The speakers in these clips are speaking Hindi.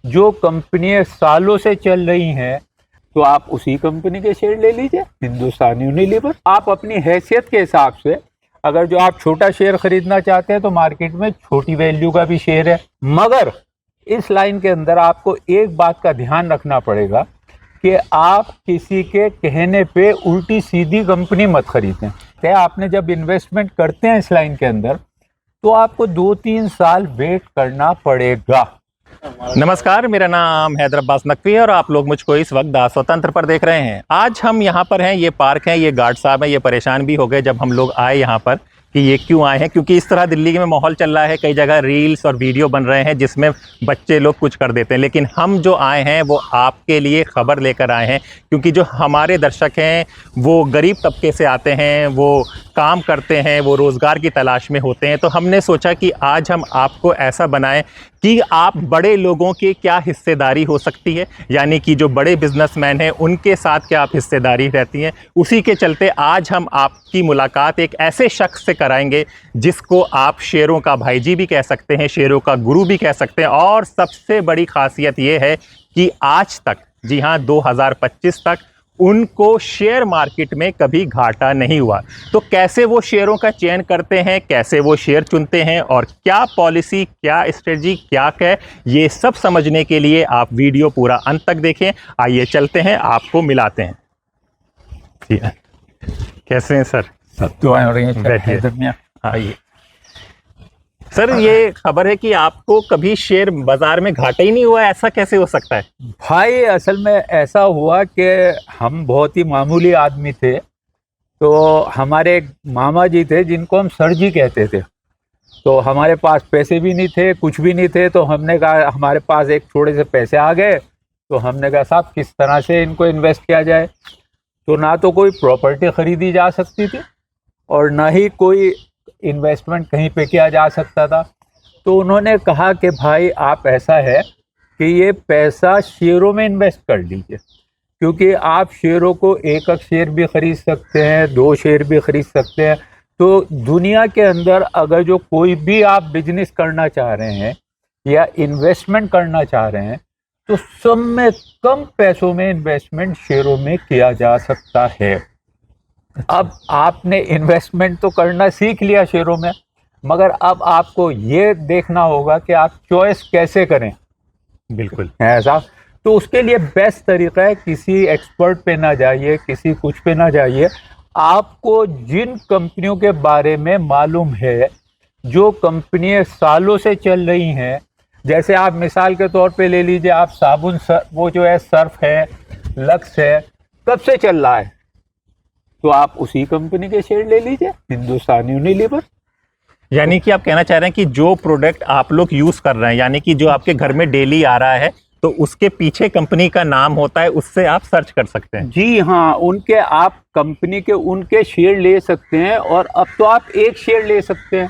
जो कंपनियां सालों से चल रही हैं, तो आप उसी कंपनी के शेयर ले लीजिए, हिंदुस्तान यूनिलीवर। आप अपनी हैसियत के हिसाब से, अगर जो आप छोटा शेयर खरीदना चाहते हैं तो मार्केट में छोटी वैल्यू का भी शेयर है। मगर इस लाइन के अंदर आपको एक बात का ध्यान रखना पड़ेगा कि आप किसी के कहने पे उल्टी सीधी कंपनी मत खरीदें। तो आपने जब इन्वेस्टमेंट करते हैं इस लाइन के अंदर, तो आपको 2-3 साल वेट करना पड़ेगा। नमस्कार, मेरा नाम हैदर अब्बास नकवी है और आप लोग मुझको इस वक्त द स्वतंत्र पर देख रहे हैं। आज हम यहाँ पर हैं, ये पार्क है, ये गार्ड साहब हैं, ये परेशान भी हो गए जब हम लोग आए यहाँ पर कि ये क्यों आए हैं, क्योंकि इस तरह दिल्ली में माहौल चल रहा है, कई जगह रील्स और वीडियो बन रहे हैं जिसमें बच्चे लोग कुछ कर देते हैं। लेकिन हम जो आए हैं वो आपके लिए खबर लेकर आए हैं, क्योंकि जो हमारे दर्शक हैं वो गरीब तबके से आते हैं, वो काम करते हैं, वो रोज़गार की तलाश में होते हैं। तो हमने सोचा कि आज हम आपको ऐसा बनाएं कि आप बड़े लोगों की क्या हिस्सेदारी हो सकती है, यानी कि जो बड़े बिजनेसमैन हैं उनके साथ क्या आप हिस्सेदारी रहती हैं। उसी के चलते आज हम आपकी मुलाकात एक ऐसे शख्स से कराएंगे जिसको आप शेरों का भाईजी भी कह सकते हैं, शेरों का गुरु भी कह सकते हैं। और सबसे बड़ी खासियत ये है कि आज तक, जी हाँ, 2025 तक उनको शेयर मार्केट में कभी घाटा नहीं हुआ। तो कैसे वो शेयरों का चयन करते हैं, कैसे वो शेयर चुनते हैं और क्या पॉलिसी, क्या स्ट्रेटजी, क्या है, ये सब समझने के लिए आप वीडियो पूरा अंत तक देखें। आइए चलते हैं, आपको मिलाते हैं। जी, कैसे हैं सर? सब दुआएं हो रही हैं। बैठिए। आइए सर, ये खबर है कि आपको कभी शेयर बाजार में घाटा ही नहीं हुआ, ऐसा कैसे हो सकता है? भाई, असल में ऐसा हुआ कि हम बहुत ही मामूली आदमी थे। तो हमारे एक मामा जी थे जिनको हम सर जी कहते थे। तो हमारे पास पैसे भी नहीं थे, कुछ भी नहीं थे। तो हमने कहा, हमारे पास एक थोड़े से पैसे आ गए, तो हमने कहा साहब किस तरह से इनको इन्वेस्ट किया जाए। तो ना तो कोई प्रॉपर्टी खरीदी जा सकती थी और ना ही कोई इन्वेस्टमेंट कहीं पे किया जा सकता था। तो उन्होंने कहा कि भाई आप, ऐसा है कि ये पैसा शेयरों में इन्वेस्ट कर लीजिए, क्योंकि आप शेयरों को एक शेयर भी खरीद सकते हैं, 2 शेयर भी खरीद सकते हैं। तो दुनिया के अंदर अगर जो कोई भी आप बिजनेस करना चाह रहे हैं या इन्वेस्टमेंट करना चाह रहे हैं, तो सब में कम पैसों में इन्वेस्टमेंट शेयरों में किया जा सकता है। अब आपने इन्वेस्टमेंट तो करना सीख लिया शेयरों में, मगर अब आपको ये देखना होगा कि आप चॉइस कैसे करें। बिल्कुल ऐसा, तो उसके लिए बेस्ट तरीका है, किसी एक्सपर्ट पे ना जाइए, किसी कुछ पे ना जाइए। आपको जिन कंपनियों के बारे में मालूम है, जो कंपनियां सालों से चल रही हैं, जैसे आप मिसाल के तौर पे ले लीजिए, आप साबुन वो जो है सर्फ है, लक्स है, कब से चल रहा है, तो आप उसी कंपनी के शेयर ले लीजिए, हिंदुस्तान यूनिलीवर। यानी कि आप कहना चाह रहे हैं कि जो प्रोडक्ट आप लोग यूज कर रहे हैं, यानी कि जो आपके घर में डेली आ रहा है, तो उसके पीछे कंपनी का नाम होता है, उससे आप सर्च कर सकते हैं। जी हाँ, उनके, आप कंपनी के उनके शेयर ले सकते हैं। और अब तो आप एक शेयर ले सकते हैं।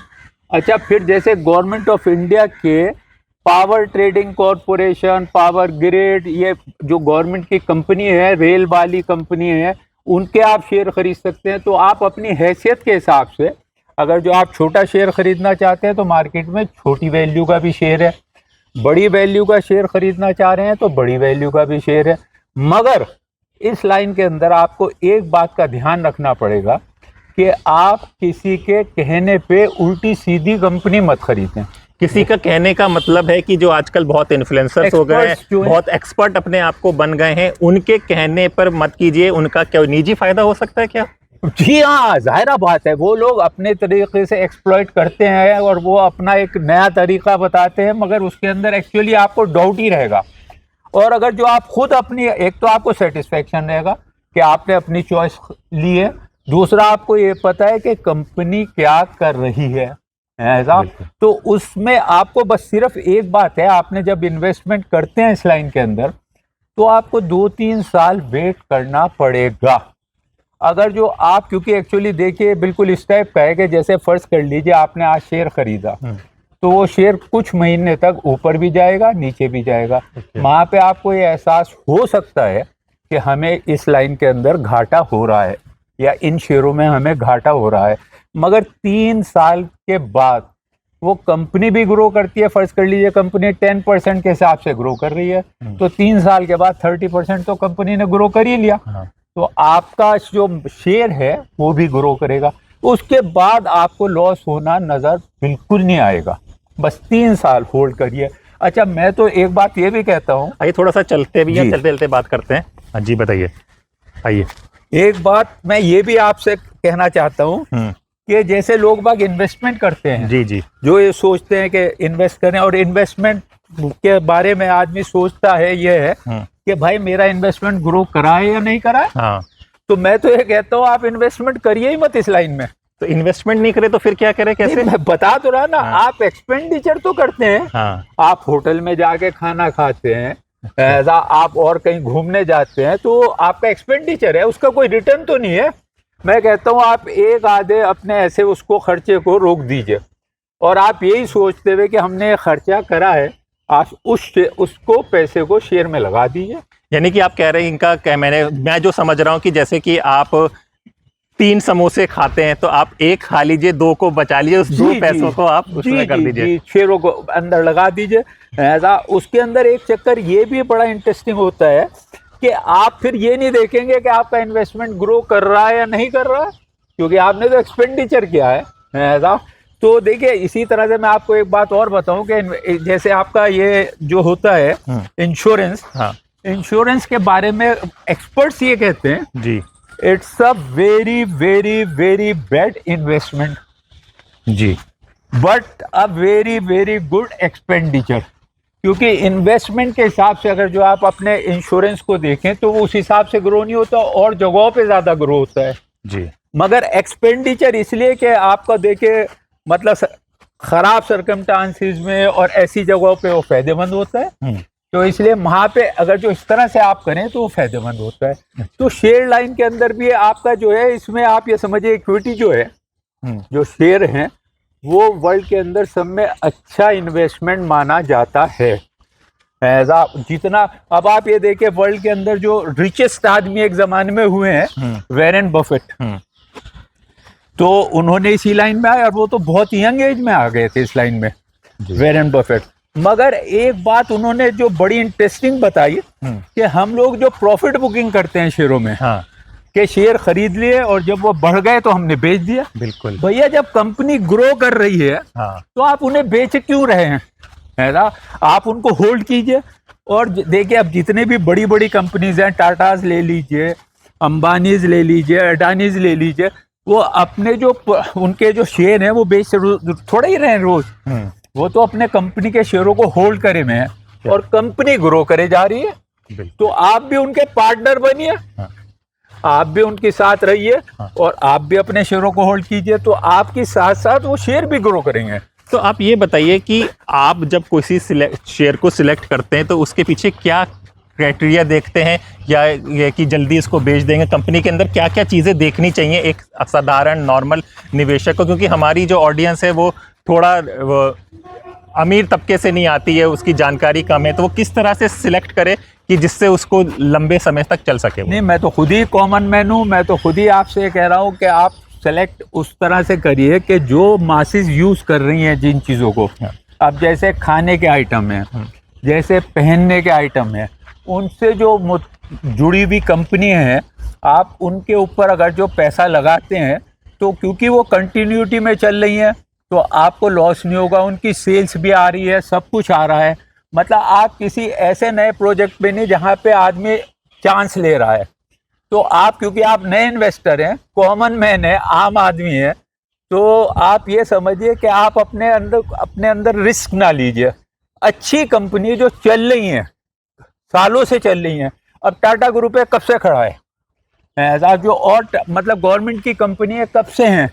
अच्छा, फिर जैसे गवर्नमेंट ऑफ इंडिया के power trading corporation, power grid, ये जो गवर्नमेंट की कंपनी है, रेल वाली कंपनी है, उनके आप शेयर खरीद सकते हैं। तो आप अपनी हैसियत के हिसाब से, अगर जो आप छोटा शेयर खरीदना चाहते हैं तो मार्केट में छोटी वैल्यू का भी शेयर है, बड़ी वैल्यू का शेयर खरीदना चाह रहे हैं तो बड़ी वैल्यू का भी शेयर है। मगर इस लाइन के अंदर आपको एक बात का ध्यान रखना पड़ेगा कि आप किसी के कहने पे उल्टी सीधी कंपनी मत खरीदें। किसी का कहने का मतलब है कि जो आजकल बहुत इन्फ्लुएंसर्स हो गए हैं, बहुत एक्सपर्ट अपने आप को बन गए हैं, उनके कहने पर मत कीजिए। उनका क्या निजी फायदा हो सकता है क्या? जी हाँ, जाहिर बात है, वो लोग अपने तरीके से एक्सप्लॉइट करते हैं और वो अपना एक नया तरीका बताते हैं, मगर उसके अंदर एक्चुअली आपको डाउट ही रहेगा। और अगर जो आप खुद अपनी, एक तो आपको सेटिस्फेक्शन रहेगा कि आपने अपनी चॉइस ली है, दूसरा आपको ये पता है कि कंपनी क्या कर रही है, ऐसा। तो उसमें आपको बस सिर्फ एक बात है, आपने जब इन्वेस्टमेंट करते हैं इस लाइन के अंदर, तो आपको 2-3 साल वेट करना पड़ेगा। अगर जो आप, क्योंकि एक्चुअली देखिए बिल्कुल इस टाइप का है कि जैसे फर्ज कर लीजिए आपने आज शेयर खरीदा, तो वो शेयर कुछ महीने तक ऊपर भी जाएगा, नीचे भी जाएगा। वहां पे आपको ये एहसास हो सकता है कि हमें इस लाइन के अंदर घाटा हो रहा है या इन शेयरों में हमें घाटा हो रहा है। मगर 3 साल के बाद वो कंपनी भी ग्रो करती है। फर्ज कर लीजिए कंपनी 10% के हिसाब से ग्रो कर रही है, तो 3 साल के बाद 30% तो कंपनी ने ग्रो कर ही लिया। तो आपका जो शेयर है वो भी ग्रो करेगा, उसके बाद आपको लॉस होना नजर बिल्कुल नहीं आएगा। बस 3 साल होल्ड करिए। अच्छा, मैं तो एक बात ये भी कहता हूँ, आइए थोड़ा सा चलते भी हैं, जी। चलते चलते बात करते हैं। हाँ जी बताइए, आइए। एक बात मैं ये भी आपसे कहना चाहता हूँ कि जैसे लोग बाग इन्वेस्टमेंट करते हैं, जी जी, जो ये सोचते हैं कि इन्वेस्ट करें, और इन्वेस्टमेंट के बारे में आदमी सोचता है ये है कि भाई मेरा इन्वेस्टमेंट ग्रो कराए या नहीं कराए। हाँ, तो मैं तो ये कहता हूँ आप इन्वेस्टमेंट करिए ही मत इस लाइन में। तो इन्वेस्टमेंट नहीं करे तो फिर क्या करें, कैसे? नहीं, मैं बता तो रहा ना, आप एक्सपेंडिचर तो करते हैं। हाँ, आप होटल में जाके खाना खाते हैं, ऐसा आप और कहीं घूमने जाते हैं, तो आपका एक्सपेंडिचर है, उसका कोई रिटर्न तो नहीं है। मैं कहता हूँ आप एक आधे अपने ऐसे उसको खर्चे को रोक दीजिए, और आप यही सोचते हुए कि हमने खर्चा करा है, आप उसको पैसे को शेयर में लगा दीजिए। यानी कि आप कह रहे हैं इनका क्या, मैं जो समझ रहा हूँ कि जैसे कि आप 3 समोसे खाते हैं तो आप एक खा लीजिए, 2 को बचा लीजिए, उस 2 पैसों को आप उसमें कर दीजिए, शेयरों को अंदर लगा दीजिए। ऐसा उसके अंदर एक चक्कर ये भी बड़ा इंटरेस्टिंग होता है कि आप फिर ये नहीं देखेंगे कि आपका इन्वेस्टमेंट ग्रो कर रहा है या नहीं कर रहा है, क्योंकि आपने तो एक्सपेंडिचर किया है। ऐसा तो देखिए, इसी तरह से मैं आपको एक बात और बताऊं कि जैसे आपका ये जो होता है इंश्योरेंस, हाँ इंश्योरेंस के बारे में एक्सपर्ट्स ये कहते हैं जी it's a very very very bad investment जी, but a very very good expenditure. क्योंकि इन्वेस्टमेंट के हिसाब से अगर जो आप अपने इंश्योरेंस को देखें तो वो उस हिसाब से ग्रो नहीं होता, और जगहों पे ज्यादा ग्रो होता है जी, मगर एक्सपेंडिचर इसलिए कि आपका देखे मतलब खराब सरकमस्टांसिस में और ऐसी जगहों पे वो फायदेमंद होता है। तो इसलिए वहां पे अगर जो इस तरह से आप करें तो वो फायदेमंद होता है। तो शेयर लाइन के अंदर भी आपका जो है, इसमें आप ये समझिए इक्विटी जो है, जो शेयर हैं, वो वर्ल्ड के अंदर सब में अच्छा इन्वेस्टमेंट माना जाता है। ऐसा जितना अब आप ये देखिए, वर्ल्ड के अंदर जो रिचेस्ट आदमी एक जमाने में हुए हैं वॉरेन बफेट, तो उन्होंने इसी लाइन में आए, और वो तो बहुत यंग एज में आ गए थे इस लाइन में, वॉरेन बफेट। मगर एक बात उन्होंने जो बड़ी इंटरेस्टिंग बताई कि हम लोग जो प्रॉफिट बुकिंग करते हैं शेयरों में, हाँ कि शेयर खरीद लिए और जब वो बढ़ गए तो हमने बेच दिया। बिल्कुल भैया, जब कंपनी ग्रो कर रही है हाँ, तो आप उन्हें बेच क्यों रहे हैं? है ना, आप उनको होल्ड कीजिए। और देखिए, अब जितने भी बड़ी बड़ी कंपनीज हैं, टाटाज ले लीजिए, अंबानीज ले लीजिए, अडानीज ले लीजिए, वो अपने जो उनके जो शेयर हैं वो बेच थोड़ा ही रहे हैं रोज, वो तो अपने कंपनी के शेयरों को होल्ड करे में है, और कंपनी ग्रो करे जा रही है। तो आप भी उनके पार्टनर बनिए, आप भी उनके साथ रहिए, और आप भी अपने शेयरों को होल्ड कीजिए, तो आपके साथ साथ वो शेयर भी ग्रो करेंगे। तो आप ये बताइए कि आप जब किसी शेयर को सिलेक्ट करते हैं तो उसके पीछे क्या क्राइटेरिया देखते हैं, या ये कि जल्दी इसको बेच देंगे? कंपनी के अंदर क्या क्या चीज़ें देखनी चाहिए एक साधारण नॉर्मल निवेशक को? क्योंकि हमारी जो ऑडियंस है वो थोड़ा अमीर तबके से नहीं आती है, उसकी जानकारी कम है, तो वो किस तरह से सिलेक्ट करे कि जिससे उसको लंबे समय तक चल सके? नहीं, मैं तो खुद ही कॉमन मैन हूँ, मैं तो खुद ही आपसे ये कह रहा हूँ कि आप सेलेक्ट उस तरह से करिए कि जो मासेस यूज कर रही हैं जिन चीज़ों को। अब जैसे खाने के आइटम हैं, जैसे पहनने के आइटम हैं, उनसे जो जुड़ी हुई कंपनी हैं, आप उनके ऊपर अगर जो पैसा लगाते हैं तो क्योंकि वो कंटिन्यूटी में चल रही हैं तो आपको लॉस नहीं होगा, उनकी सेल्स भी आ रही है, सब कुछ आ रहा है। मतलब आप किसी ऐसे नए प्रोजेक्ट पे नहीं जहाँ पे आदमी चांस ले रहा है। तो आप, क्योंकि आप नए इन्वेस्टर हैं, कॉमन मैन है, आम आदमी है, तो आप ये समझिए कि आप अपने अंदर रिस्क ना लीजिए। अच्छी कंपनी जो चल रही हैं, सालों से चल रही हैं, अब टाटा ग्रुप है, कब से खड़ा है, ऐसा जो और मतलब गवर्नमेंट की कंपनी है, कब से हैं,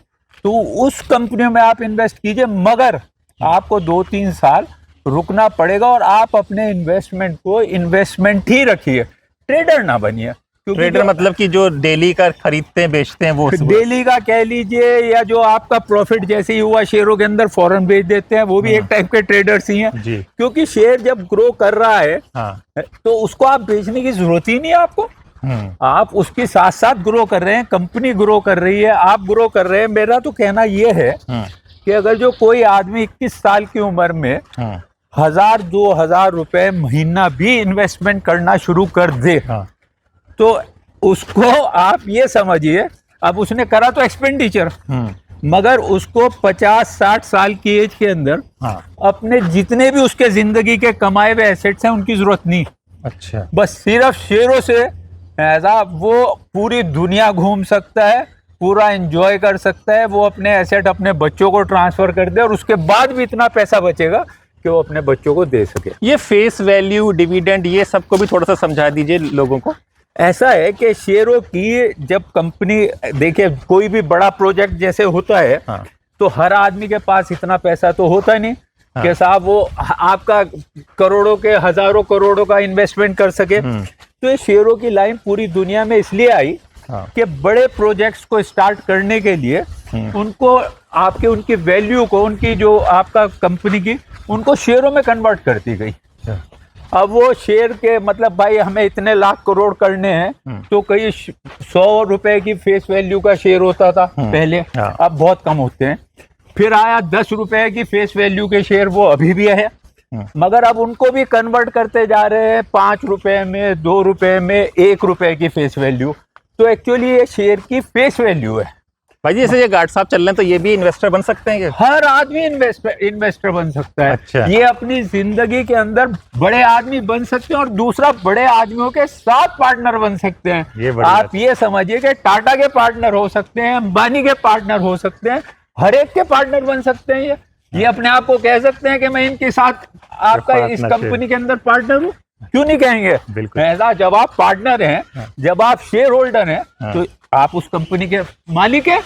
तो उस कंपनी में आप इन्वेस्ट कीजिए, मगर आपको 2-3 साल रुकना पड़ेगा, और आप अपने इन्वेस्टमेंट को इन्वेस्टमेंट ही रखिए, ट्रेडर ना बनिए। ट्रेडर मतलब कि जो डेली का खरीदते हैं बेचते हैं, वो डेली का कह लीजिए, या जो आपका प्रॉफिट जैसे ही हुआ शेयरों के अंदर फौरन बेच देते हैं, वो भी एक टाइप के ट्रेडर्स ही हैं। क्योंकि शेयर जब ग्रो कर रहा है तो उसको आप बेचने की जरूरत ही नहीं है आपको, आप उसके साथ साथ ग्रो कर रहे हैं, कंपनी ग्रो कर रही है, आप ग्रो कर रहे हैं। मेरा तो कहना यह है कि अगर जो कोई आदमी 21 साल की उम्र में 1000-2000 रुपए महीना भी इन्वेस्टमेंट करना शुरू कर दे, तो उसको आप ये समझिए, अब उसने करा तो एक्सपेंडिचर, मगर उसको 50-60 साल की एज के अंदर अपने जितने भी उसके जिंदगी के कमाए हुए एसेट्स हैं उनकी जरूरत नहीं। अच्छा, बस सिर्फ शेयरों से ऐसा वो पूरी दुनिया घूम सकता है, पूरा एंजॉय कर सकता है, वो अपने एसेट अपने बच्चों को ट्रांसफर कर दे और उसके बाद भी इतना पैसा बचेगा कि वो अपने बच्चों को दे सके। ये फेस वैल्यू, डिविडेंड, ये सबको भी थोड़ा सा समझा दीजिए लोगों को। ऐसा है कि शेयरों की जब कंपनी, देखिए कोई भी बड़ा प्रोजेक्ट जैसे होता है, तो हर आदमी के पास इतना पैसा तो होता नहीं कि साहब वो आपका करोड़ों के, हजारों करोड़ों का इन्वेस्टमेंट कर सके। तो ये शेयरों की लाइन पूरी दुनिया में इसलिए आई कि बड़े प्रोजेक्ट्स को स्टार्ट करने के लिए उनको आपके उनकी वैल्यू को, उनकी जो आपका कंपनी की, उनको शेयरों में कन्वर्ट कर दी गई। अब वो शेयर के मतलब भाई हमें इतने लाख करोड़ करने हैं, तो कई 100 रुपए की फेस वैल्यू का शेयर होता था पहले, अब बहुत कम होते हैं। फिर आया 10 रुपए की फेस वैल्यू के शेयर, वो अभी भी है, मगर अब उनको भी कन्वर्ट करते जा रहे हैं 5 रुपए में, 2 रुपए में, 1 रुपए की फेस वैल्यू। तो एक्चुअली ये शेयर की फेस वैल्यू है। भाई जी, जैसे ये गार्ड साहब चल रहे हैं, तो ये भी इन्वेस्टर बन सकते हैं क्या? हर आदमी इन्वेस्टर बन सकता है। अच्छा। ये अपनी जिंदगी के अंदर बड़े आदमी बन सकते हैं और दूसरा बड़े आदमियों के साथ पार्टनर बन सकते हैं। आप ये समझिए कि टाटा के पार्टनर हो सकते हैं, अंबानी के पार्टनर हो सकते हैं, हर एक के पार्टनर बन सकते हैं। ये अपने आप को कह सकते हैं कि मैं इनके साथ आपका इस कंपनी के अंदर पार्टनर हूँ, क्यों नहीं कहेंगे? बिल्कुल। ऐसा जब आप पार्टनर हैं, जब आप शेयर होल्डर हैं, तो आप उस कंपनी के मालिक हैं।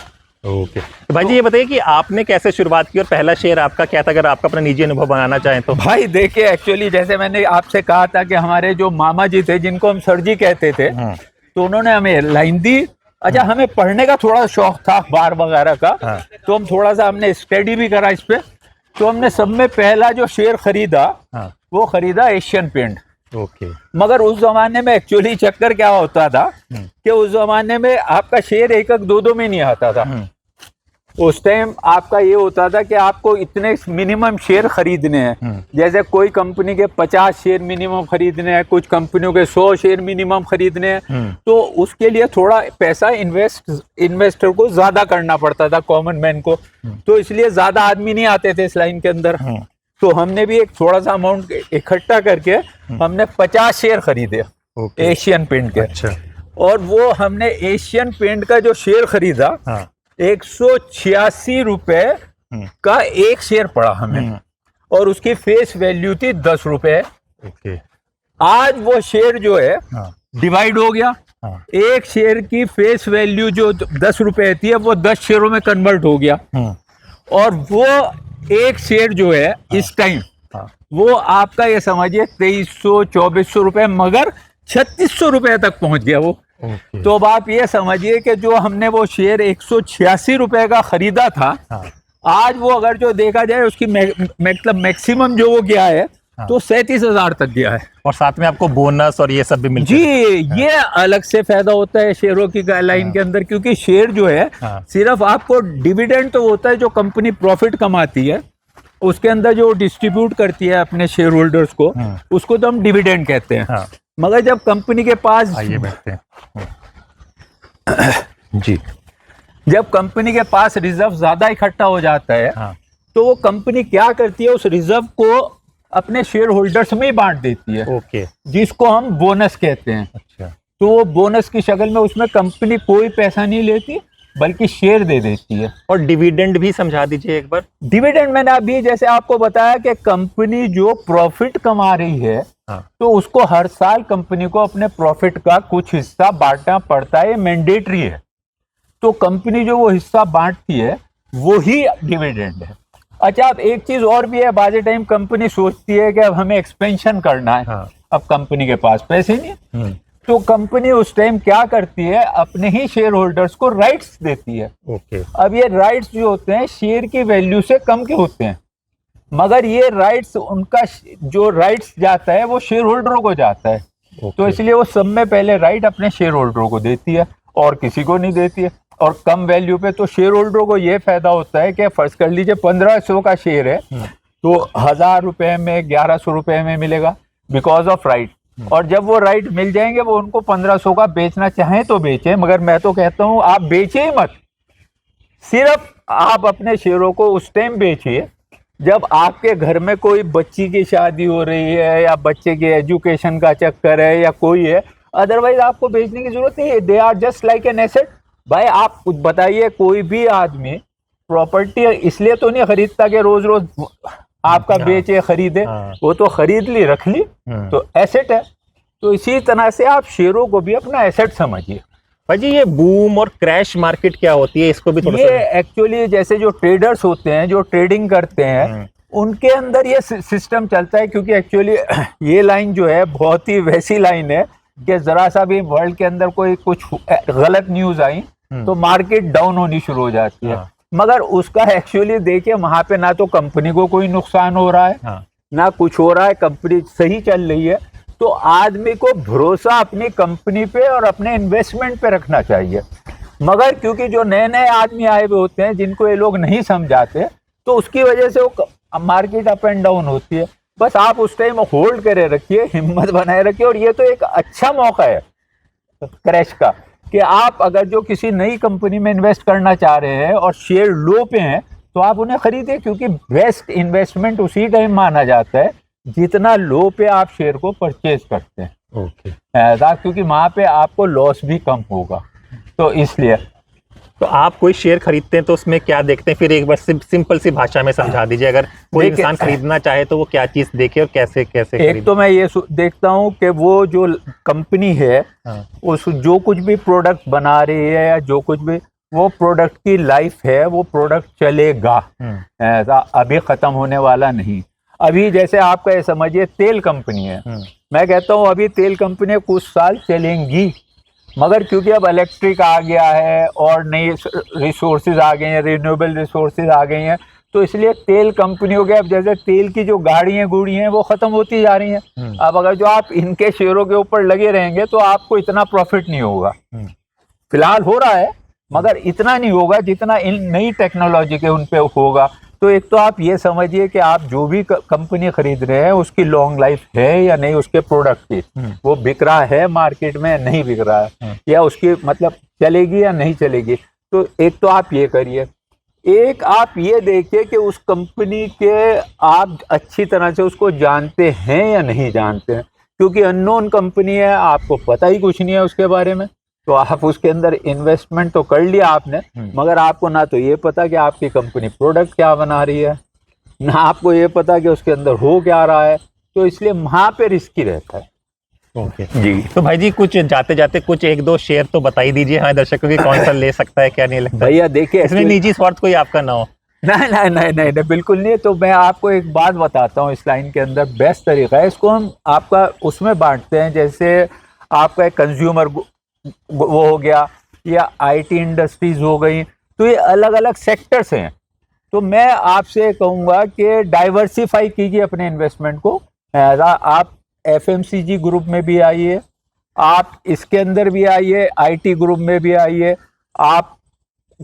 ओके, तो भाई जी ये बताइए कि आपने कैसे शुरुआत की और पहला शेयर आपका क्या था, अगर आपका अपना निजी अनुभव बनाना चाहें तो? भाई देखिए, एक्चुअली जैसे मैंने आपसे कहा था कि हमारे जो मामा जी थे, जिनको हम सर जी कहते थे, तो उन्होंने हमें लाइन दी। अच्छा, हमें पढ़ने का थोड़ा शौक था, अखबार वगैरह का, तो हम थोड़ा सा हमने स्टडी भी करा इस पे। तो हमने सब में पहला जो शेयर खरीदा, वो खरीदा एशियन पेंट। ओके। मगर उस जमाने में एक्चुअली चक्कर क्या होता था कि उस जमाने में आपका शेयर 1-2 में नहीं आता था। उस टाइम आपका ये होता था कि आपको इतने मिनिमम शेयर खरीदने हैं, जैसे कोई कंपनी के 50 शेयर मिनिमम खरीदने हैं, कुछ कंपनियों के 100 शेयर मिनिमम खरीदने हैं। तो उसके लिए थोड़ा पैसा इन्वेस्टर को ज्यादा करना पड़ता था, कॉमन मैन को। तो इसलिए ज्यादा आदमी नहीं आते थे इस लाइन के अंदर। तो हमने भी एक थोड़ा सा अमाउंट इकट्ठा करके हमने 50 शेयर खरीदे एशियन पेंट के। अच्छा। और वो हमने एशियन पेंट का जो शेयर खरीदा, 186 रुपए का एक शेयर पड़ा हमें, और उसकी फेस वैल्यू थी 10 रुपए। ओके। आज वो शेयर जो है डिवाइड हो गया। एक शेयर की फेस वैल्यू जो 10 रुपए थी, वो 10 शेयरों में कन्वर्ट हो गया। और वो एक शेयर जो है इस टाइम, वो आपका ये समझिए 2300-2400 रुपए, मगर 3600 रुपए तक पहुंच गया वो। तो अब आप ये समझिए कि जो हमने वो शेयर 186 रुपए का खरीदा था, आज वो अगर जो देखा जाए उसकी मतलब मैक्सिमम जो वो गया है, तो 37,000 तक गया है। और साथ में आपको बोनस और ये सब भी मिलता जी, ये अलग से फायदा होता है शेयरों की लाइन के अंदर, क्योंकि शेयर जो है सिर्फ आपको डिविडेंड तो होता है, जो कंपनी प्रॉफिट कमाती है उसके अंदर जो डिस्ट्रीब्यूट करती है अपने शेयर होल्डर्स को, उसको तो हम डिविडेंड कहते हैं। मगर जब कंपनी के पास, आइए बैठते हैं जी, जब कंपनी के पास रिजर्व ज्यादा इकट्ठा हो जाता है, तो वो कंपनी क्या करती है, उस रिजर्व को अपने शेयर होल्डर्स में ही बांट देती है। ओके। जिसको हम बोनस कहते हैं। अच्छा। तो वो बोनस की शक्ल में उसमें कंपनी कोई पैसा नहीं लेती, बल्कि शेयर दे देती है। और डिविडेंड भी समझा दीजिए एक बार। डिविडेंड मैंने अभी जैसे आपको बताया कि कंपनी जो प्रॉफिट कमा रही है, तो उसको हर साल कंपनी को अपने प्रॉफिट का कुछ हिस्सा बांटना पड़ता है, मैंडेटरी है। तो कंपनी जो वो हिस्सा बांटती है, वो ही डिविडेंड है। अच्छा, अब एक चीज और भी है, बाजे टाइम कंपनी सोचती है कि अब हमें एक्सपेंशन करना है। अब कंपनी के पास पैसे नहीं है, तो कंपनी उस टाइम क्या करती है, अपने ही शेयर होल्डर्स को राइट्स देती है। ओके। अब ये राइट्स जो होते हैं शेयर की वैल्यू से कम के होते हैं, मगर ये राइट्स, उनका जो राइट्स जाता है वो शेयर होल्डरों को जाता है। तो इसलिए वो सब में पहले राइट अपने शेयर होल्डरों को देती है और किसी को नहीं देती है। और कम वैल्यू पे, तो शेयर होल्डरों को ये फायदा होता है कि फर्ज कर लीजिए 1500 का शेयर है तो 1000 रुपए में 1100 रुपए में मिलेगा बिकॉज ऑफ राइट। और जब वो राइट मिल जाएंगे वो उनको 1500 का बेचना चाहें तो बेचें, मगर मैं तो कहता हूं आप बेचिए ही मत, सिर्फ आप अपने शेयरों को उस टाइम बेचिए जब आपके घर में कोई बच्ची की शादी हो रही है या बच्चे के एजुकेशन का चक्कर है या कोई है, अदरवाइज आपको बेचने की जरूरत नहीं है। They are just like an asset. भाई आप कुछ बताइए, कोई भी आदमी प्रॉपर्टी इसलिए तो नहीं खरीदता कि रोज रोज आपका बेचे खरीदे, वो तो खरीद ली रख ली तो एसेट है। तो इसी तरह से आप शेयरों को भी अपना एसेट समझिए। भाजी ये बूम और क्रैश मार्केट क्या होती है, इसको भी थोड़ा ये एक्चुअली जैसे जो ट्रेडर्स होते हैं जो ट्रेडिंग करते हैं उनके अंदर ये सिस्टम चलता है, क्योंकि एक्चुअली ये लाइन जो है बहुत ही वैसी लाइन है कि जरा सा भी वर्ल्ड के अंदर कोई कुछ गलत न्यूज आई तो मार्केट डाउन होनी शुरू हो जाती है। मगर उसका एक्चुअली देखिए वहां पे ना तो कंपनी को कोई नुकसान हो रहा है ना कुछ हो रहा है, कंपनी सही चल रही है। तो आदमी को भरोसा अपनी कंपनी पे और अपने इन्वेस्टमेंट पे रखना चाहिए। मगर क्योंकि जो नए नए आदमी आए हुए होते हैं जिनको ये लोग नहीं समझाते, तो उसकी वजह से वो मार्केट अप एंड डाउन होती है। बस आप उस टाइम होल्ड करे रखिए, हिम्मत बनाए रखिए। और ये तो एक अच्छा मौका है क्रैश का कि आप अगर जो किसी नई कंपनी में इन्वेस्ट करना चाह रहे हैं और शेयर लो पे हैं तो आप उन्हें खरीदें, क्योंकि बेस्ट इन्वेस्टमेंट उसी टाइम माना जाता है जितना लो पे आप शेयर को परचेज करते हैं। ऐसा क्योंकि वहां पे आपको लॉस भी कम होगा, तो इसलिए। तो आप कोई शेयर खरीदते हैं तो उसमें क्या देखते हैं, फिर एक बार सिंपल सी भाषा में समझा दीजिए। अगर कोई इंसान खरीदना चाहे तो वो क्या चीज देखे और कैसे कैसे खरीदे? एक तो मैं ये देखता हूँ कि वो जो कंपनी है उस जो कुछ भी प्रोडक्ट बना रही है या जो कुछ भी वो प्रोडक्ट की लाइफ है, वो प्रोडक्ट चलेगा, ऐसा अभी खत्म होने वाला नहीं। अभी जैसे आपका ये समझिए तेल कंपनी है, मैं कहता हूँ अभी तेल कंपनी कुछ साल चलेंगी, मगर क्योंकि अब इलेक्ट्रिक आ गया है और नई रिसोर्सेज आ गए हैं, रिन्यूएबल रिसोर्सेज आ गई हैं, तो इसलिए तेल कंपनियों के अब जैसे तेल की जो गाड़ियाँ गुड़ी हैं वो ख़त्म होती जा रही हैं। अब अगर जो आप इनके शेयरों के ऊपर लगे रहेंगे तो आपको इतना प्रॉफिट नहीं होगा। फिलहाल हो रहा है मगर इतना नहीं होगा जितना इन नई टेक्नोलॉजी के उन पे होगा। तो एक तो आप ये समझिए कि आप जो भी कंपनी खरीद रहे हैं उसकी लॉन्ग लाइफ है या नहीं, उसके प्रोडक्ट की वो बिक रहा है मार्केट में नहीं बिक रहा है, या उसकी मतलब चलेगी या नहीं चलेगी। तो एक तो आप ये करिए। एक आप ये देखिए कि उस कंपनी के आप अच्छी तरह से उसको जानते हैं या नहीं जानते हैं, क्योंकि अननोन कंपनी है, आपको पता ही कुछ नहीं है उसके बारे में, तो आप उसके अंदर इन्वेस्टमेंट तो कर लिया आपने, मगर आपको ना तो ये पता कि आपकी कंपनी प्रोडक्ट क्या बना रही है, ना आपको ये पता कि उसके अंदर हो क्या रहा है। तो इसलिए वहां पे रिस्की रहता है। ओके जी। तो भाई जी कुछ जाते जाते कुछ एक दो शेयर तो बता ही दीजिए हमारे दर्शकों की, कौन सा ले सकता है क्या नहीं लगता। भैया देखिए इसमें निजी स्वार्थ कोई आपका ना हो। नहीं, बिल्कुल नहीं। तो मैं आपको एक बात बताता हूँ, इस लाइन के अंदर बेस्ट तरीका है, इसको हम आपका उसमें बांटते हैं, जैसे आपका एक कंज्यूमर वो हो गया या आईटी इंडस्ट्रीज हो गई, तो ये अलग अलग सेक्टर्स हैं। तो मैं आपसे कहूँगा कि डाइवर्सिफाई कीजिए अपने इन्वेस्टमेंट को। आप एफएमसीजी ग्रुप में भी आइए, आप इसके अंदर भी आइए, आईटी ग्रुप में भी आइए, आप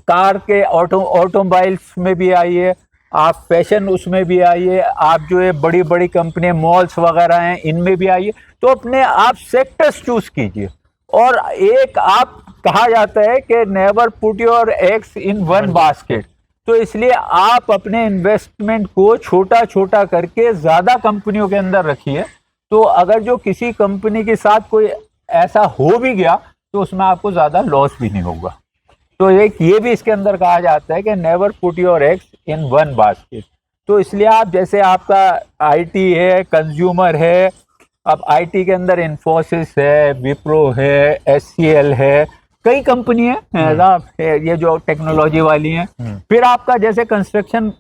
कार के ऑटोमोबाइल्स में भी आइए, आप फैशन उसमें भी आइए, आप जो है बड़ी बड़ी कंपनी मॉल्स वगैरह हैं इनमें भी आइए। तो अपने आप सेक्टर्स चूज कीजिए। और एक आप कहा जाता है कि never put your eggs in one basket, तो इसलिए आप अपने इन्वेस्टमेंट को छोटा छोटा करके ज़्यादा कंपनियों के अंदर रखिए। तो अगर जो किसी कंपनी के साथ कोई ऐसा हो भी गया तो उसमें आपको ज़्यादा लॉस भी नहीं होगा। तो एक ये भी इसके अंदर कहा जाता है कि never put your eggs in one basket. तो इसलिए आप जैसे आपका आईटी है, कंज्यूमर है, अब आईटी के अंदर इन्फोसिस है, विप्रो है, एचसीएल है, कई कंपनी है ये जो टेक्नोलॉजी वाली हैं। फिर आपका जैसे कंस्ट्रक्शन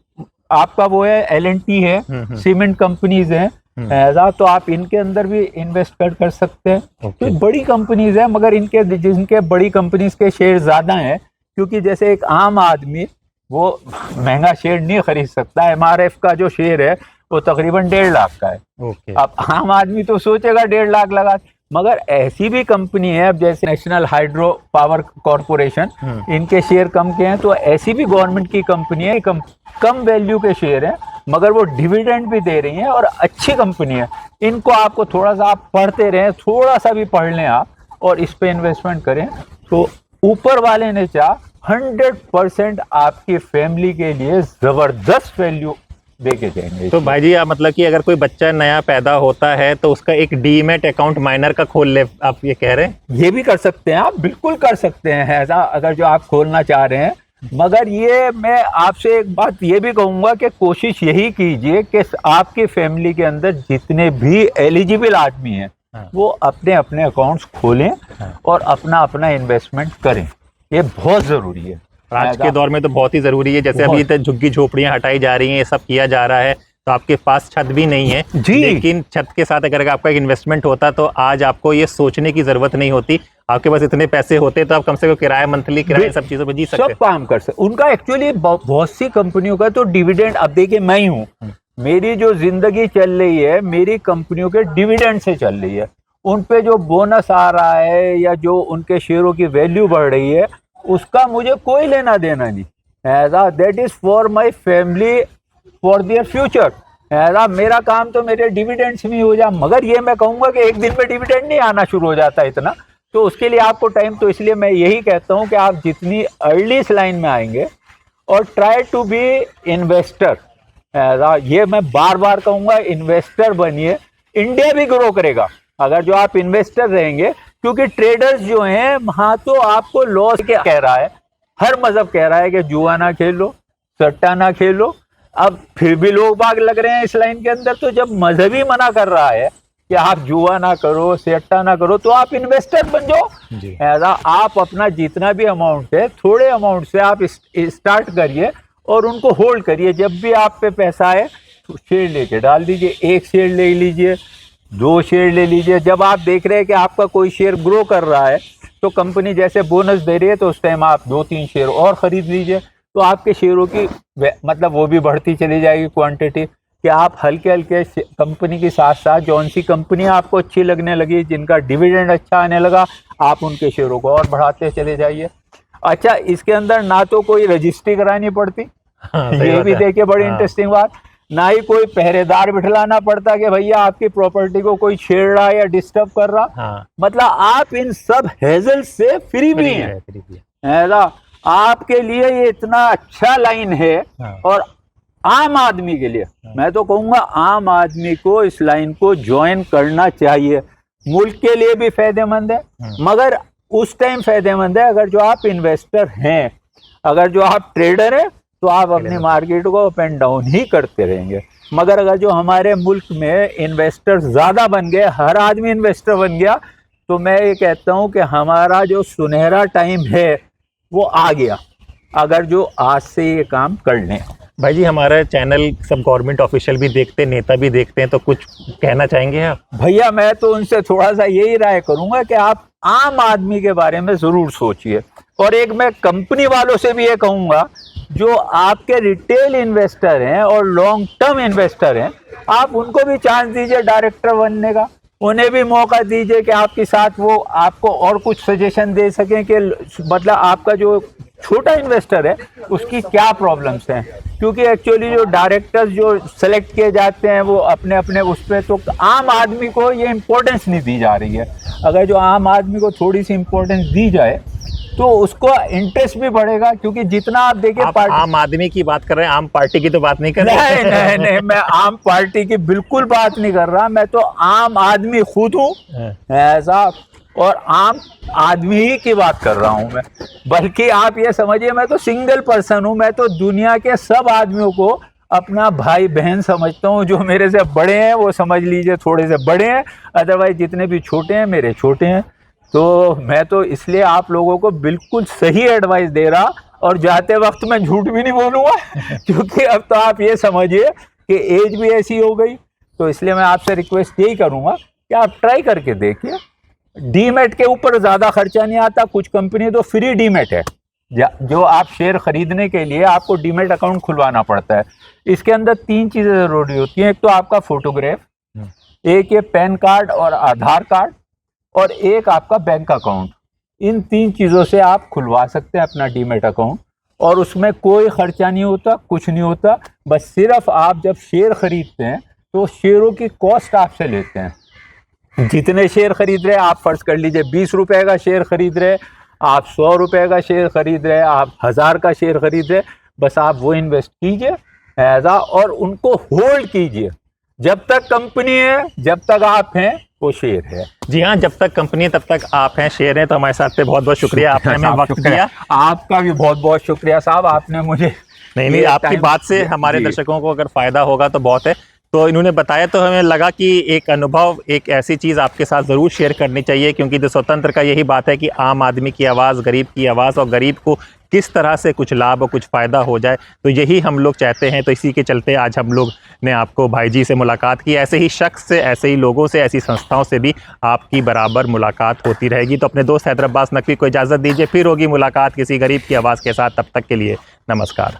आपका वो है एल&टी है, सीमेंट कंपनीज हैं, तो आप इनके अंदर भी इन्वेस्ट कर सकते हैं। तो बड़ी कंपनीज है, मगर इनके जिनके बड़ी कंपनीज के शेयर ज्यादा हैं, क्योंकि जैसे एक आम आदमी वो महंगा शेयर नहीं खरीद सकता। एमआरएफ का जो शेयर है वो तकरीबन 1.5 लाख का है। अब आम आदमी तो सोचेगा 1.5 लाख लगा, मगर ऐसी भी कंपनी है, अब जैसे नेशनल हाइड्रो पावर कॉरपोरेशन, इनके शेयर कम के हैं, तो ऐसी भी गवर्नमेंट की कंपनी है, कम वैल्यू के शेयर हैं, मगर वो डिविडेंड भी दे रही हैं और अच्छी कंपनी है। इनको आपको थोड़ा सा आप पढ़ते रहें, थोड़ा सा भी पढ़ लें आप और इस पे इन्वेस्टमेंट करें, तो ऊपर वाले ने चाह 100% आपकी फैमिली के लिए जबरदस्त वैल्यू देके जाएंगे। तो भाई जी आप मतलब कि अगर कोई बच्चा नया पैदा होता है तो उसका एक डीमैट अकाउंट माइनर का खोल ले, आप ये कह रहे हैं? ये भी कर सकते हैं आप, बिल्कुल कर सकते हैं ऐसा, अगर जो आप खोलना चाह रहे हैं। मगर ये मैं आपसे एक बात ये भी कहूंगा कि कोशिश यही कीजिए कि आपकी फैमिली के अंदर जितने भी एलिजिबल आदमी हैं वो अपने अपने अकाउंट्स खोलें और अपना अपना इन्वेस्टमेंट करें, ये बहुत ज़रूरी है। आज के दौर में तो बहुत ही ज़रूरी है। जैसे अभी तक झुग्गी झोपड़ियां हटाई जा रही हैं, ये सब किया जा रहा है, तो आपके पास छत भी नहीं है जी, लेकिन छत के साथ अगर आपका एक इन्वेस्टमेंट होता तो आज आपको ये सोचने की ज़रूरत नहीं होती। आपके पास इतने पैसे होते तो आप कम से कम किराया, मंथली किराया, सब चीज़ों पर जी सकते, सब काम कर सकते। उनका एक्चुअली बहुत सी कंपनियों का तो डिविडेंड, अब देखिए मैं ही हूँ, मेरी जो जिंदगी चल रही है मेरी कंपनियों के डिविडेंड से चल रही है। उन पे जो बोनस आ रहा है या जो उनके शेयरों की वैल्यू बढ़ रही है उसका मुझे कोई लेना देना नहीं। ऐसा that is for my family, for their future. ऐसा मेरा काम तो मेरे डिविडेंड्स में हो जा, मगर ये मैं कहूँगा कि एक दिन में डिविडेंड नहीं आना शुरू हो जाता इतना, तो उसके लिए आपको टाइम, तो इसलिए मैं यही कहता हूँ कि आप जितनी अर्ली इस लाइन में आएंगे और ट्राई टू बी इन्वेस्टर, ये मैं बार बार कहूँगा, इन्वेस्टर बनिए, इंडिया भी ग्रो करेगा अगर जो आप इन्वेस्टर रहेंगे। क्योंकि ट्रेडर्स जो हैं वहाँ तो आपको लॉस क्या कह रहा है, हर मजहब कह रहा है कि जुआ ना खेलो, सट्टा ना खेलो, अब फिर भी लोग बाग लग रहे हैं इस लाइन के अंदर। तो जब मजहब ही मना कर रहा है कि आप जुआ ना करो, सट्टा ना करो, तो आप इन्वेस्टर बन जाओ। ऐसा आप अपना जितना भी अमाउंट है, थोड़े अमाउंट से आप स्टार्ट करिए और उनको होल्ड करिए। जब भी आप पे पैसा आए तो शेयर लेके डाल दीजिए, एक शेयर ले लीजिए, 2 शेयर ले लीजिए। जब आप देख रहे हैं कि आपका कोई शेयर ग्रो कर रहा है तो कंपनी जैसे बोनस दे रही है तो उस टाइम आप 2-3 शेयर और खरीद लीजिए, तो आपके शेयरों की मतलब वो भी बढ़ती चली जाएगी क्वांटिटी, कि आप हल्के हल्के कंपनी के साथ साथ जौन सी कंपनी आपको अच्छी लगने लगी, जिनका डिविडेंड अच्छा आने लगा, आप उनके शेयरों को और बढ़ाते चले जाइए। अच्छा, इसके अंदर ना तो कोई रजिस्ट्री करानी पड़ती, ये भी देखिए बड़ी इंटरेस्टिंग बात, ना ही कोई पहरेदार बिठलाना पड़ता कि भैया आपकी प्रॉपर्टी को कोई छेड़ रहा है या डिस्टर्ब कर रहा। मतलब आप इन सब हेजल से फ्री भी हैं। ऐसा आपके लिए ये इतना अच्छा लाइन है। और आम आदमी के लिए मैं तो कहूँगा आम आदमी को इस लाइन को ज्वाइन करना चाहिए। मुल्क के लिए भी फायदेमंद है, मगर उस टाइम फायदेमंद है अगर जो आप इन्वेस्टर हैं। अगर जो आप ट्रेडर हैं तो आप अपनी मार्केट को अप एंड डाउन ही करते रहेंगे। मगर अगर जो हमारे मुल्क में इन्वेस्टर ज़्यादा बन गए, हर आदमी इन्वेस्टर बन गया, तो मैं ये कहता हूँ कि हमारा जो सुनहरा टाइम है वो आ गया, अगर जो आज से ये काम कर लें। भाई जी हमारा चैनल सब गवर्नमेंट ऑफिशियल भी देखते हैं, नेता भी देखते हैं, तो कुछ कहना चाहेंगे आप? भैया मैं तो उनसे थोड़ा सा यही राय करूंगा कि आप आम आदमी के बारे में ज़रूर सोचिए। और एक मैं कंपनी वालों से भी ये कहूँगा, जो आपके रिटेल इन्वेस्टर हैं और लॉन्ग टर्म इन्वेस्टर हैं, आप उनको भी चांस दीजिए डायरेक्टर बनने का, उन्हें भी मौका दीजिए कि आपके साथ वो आपको और कुछ सजेशन दे सकें कि मतलब आपका जो छोटा इन्वेस्टर है उसकी क्या प्रॉब्लम्स हैं। क्योंकि एक्चुअली जो डायरेक्टर्स जो सेलेक्ट किए जाते हैं वो अपने अपने उस पर, तो आम आदमी को ये इम्पोर्टेंस नहीं दी जा रही है। अगर जो आम आदमी को थोड़ी सी इम्पोर्टेंस दी जाए तो उसको इंटरेस्ट भी बढ़ेगा। क्योंकि जितना आप देखिए, आम आदमी की बात कर रहे हैं, आम पार्टी की तो बात नहीं कर रहे। नहीं, मैं आम पार्टी की बिल्कुल बात नहीं कर रहा, मैं तो आम आदमी खुद हूँ ऐसा, और आम आदमी ही की बात कर रहा हूँ मैं। बल्कि आप ये समझिए मैं तो सिंगल पर्सन हूँ, मैं तो दुनिया के सब आदमियों को अपना भाई बहन समझता हूँ। जो मेरे से बड़े हैं वो समझ लीजिए थोड़े से बड़े हैं, अदरवाइज जितने भी छोटे हैं मेरे छोटे हैं। तो मैं तो इसलिए आप लोगों को बिल्कुल सही एडवाइस दे रहा, और जाते वक्त मैं झूठ भी नहीं बोलूँगा क्योंकि अब तो आप ये समझिए कि एज भी ऐसी हो गई। तो इसलिए मैं आपसे रिक्वेस्ट यही करूँगा कि आप ट्राई करके देखिए। डीमैट के ऊपर ज़्यादा खर्चा नहीं आता, कुछ कंपनी तो फ्री डीमैट है, जो आप शेयर खरीदने के लिए आपको डीमैट अकाउंट खुलवाना पड़ता है। इसके अंदर 3 चीज़ें ज़रूरी होती हैं, एक तो आपका फोटोग्राफ, एक ये पैन कार्ड और आधार कार्ड, और एक आपका बैंक अकाउंट। इन 3 चीज़ों से आप खुलवा सकते हैं अपना डीमैट अकाउंट, और उसमें कोई खर्चा नहीं होता, कुछ नहीं होता। बस सिर्फ आप जब शेयर खरीदते हैं तो शेयरों की कॉस्ट आपसे लेते हैं। जितने शेयर खरीद रहे हैं, आप फर्ज कर लीजिए 20 रुपए का शेयर खरीद रहे, आप 100 रुपए का शेयर खरीद रहे, आप 1000 का शेयर खरीद रहे, बस आप वो इन्वेस्ट कीजिए और उनको होल्ड कीजिए। जब तक कंपनी है, जब तक आप हैं, वो शेयर है। जी हाँ, जब तक कंपनी है तब तक आप हैं, शेयर हैं। तो हमारे साथ पे बहुत बहुत शुक्रिया, आपने हमें साहब, वक्त शुक्रिया। दिया। आपका भी बहुत बहुत शुक्रिया साहब, आपने मुझे नहीं, आपकी बात से हमारे दर्शकों को अगर फायदा होगा तो बहुत है। तो इन्होंने बताया तो हमें लगा कि एक अनुभव, एक ऐसी चीज़ आपके साथ ज़रूर शेयर करनी चाहिए, क्योंकि जो स्वतंत्र का यही बात है कि आम आदमी की आवाज़, गरीब की आवाज़, और गरीब को किस तरह से कुछ लाभ और कुछ फ़ायदा हो जाए, तो यही हम लोग चाहते हैं। तो इसी के चलते आज हम लोग ने आपको भाई जी से मुलाकात की। ऐसे ही शख्स से, ऐसे ही लोगों से, ऐसी संस्थाओं से भी आपकी बराबर मुलाकात होती रहेगी। तो अपने दोस्त हैदर अब्बास नकवी को इजाज़त दीजिए, फिर होगी मुलाकात किसी गरीब की आवाज़ के साथ। तब तक के लिए नमस्कार।